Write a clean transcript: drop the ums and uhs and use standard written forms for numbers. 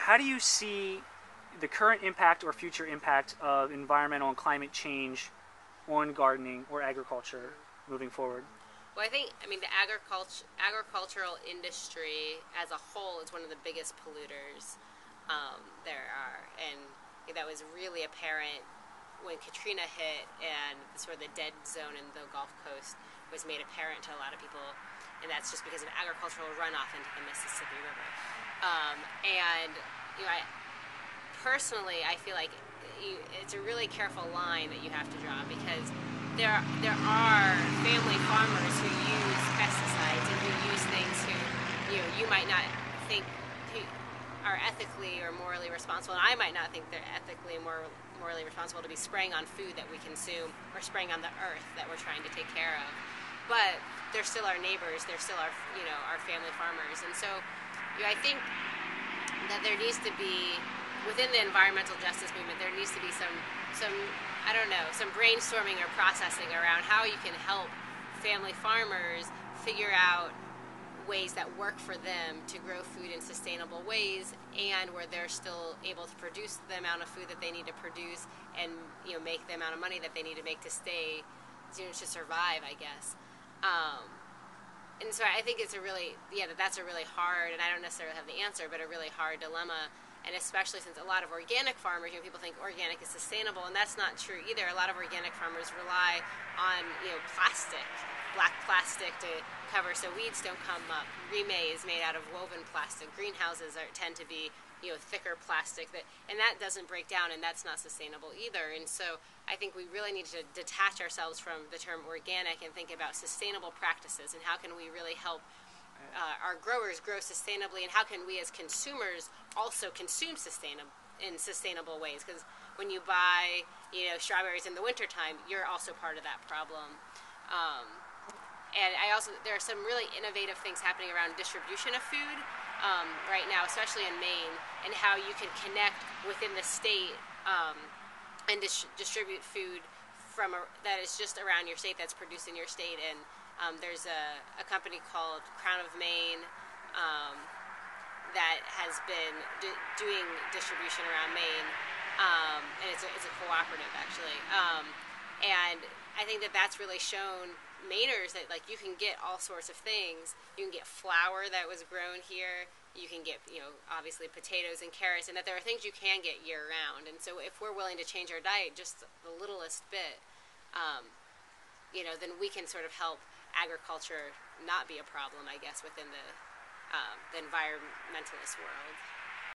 how do you see the current impact or future impact of environmental and climate change on gardening or agriculture moving forward? Well, I mean, the agricultural industry as a whole is one of the biggest polluters there are, and that was really apparent when Katrina hit and sort of the dead zone in the Gulf Coast was made apparent to a lot of people, and that's just because of agricultural runoff into the Mississippi River. And I feel like it's a really careful line that you have to draw, because there are family farmers who use pesticides and who use things who you might not think are ethically or morally responsible, and I might not think they're ethically and morally responsible to be spraying on food that we consume or spraying on the earth that we're trying to take care of. But they're still our neighbors. They're still our our family farmers, and so I think that there needs to be, within the environmental justice movement, there needs to be some some brainstorming or processing around how you can help family farmers figure out ways that work for them to grow food in sustainable ways, and where they're still able to produce the amount of food that they need to produce, and make the amount of money that they need to make to stay, to survive, I guess. And so I think it's that's a really hard, and I don't necessarily have the answer, but a really hard dilemma. And especially since a lot of organic farmers, people think organic is sustainable, and that's not true either. A lot of organic farmers rely on plastic, black plastic, to cover so weeds don't come up. Reemay is made out of woven plastic. Greenhouses tend to be thicker plastic, and that doesn't break down, and that's not sustainable either. And so I think we really need to detach ourselves from the term organic and think about sustainable practices, and how can we really help our growers grow sustainably, and how can we as consumers also consume in sustainable ways? Because when you buy strawberries in the wintertime, you're also part of that problem. And there are some really innovative things happening around distribution of food right now, especially in Maine, and how you can connect within the state and distribute food that is just around your state, that's produced in your state. And there's a company called Crown of Maine that has been doing distribution around Maine, and it's a cooperative, actually. And I think that's really shown Mainers that you can get all sorts of things. You can get flour that was grown here. You can get obviously potatoes and carrots, and that there are things you can get year round. And so if we're willing to change our diet just the littlest bit, then we can sort of help agriculture not be a problem, I guess, within the environmentalist world.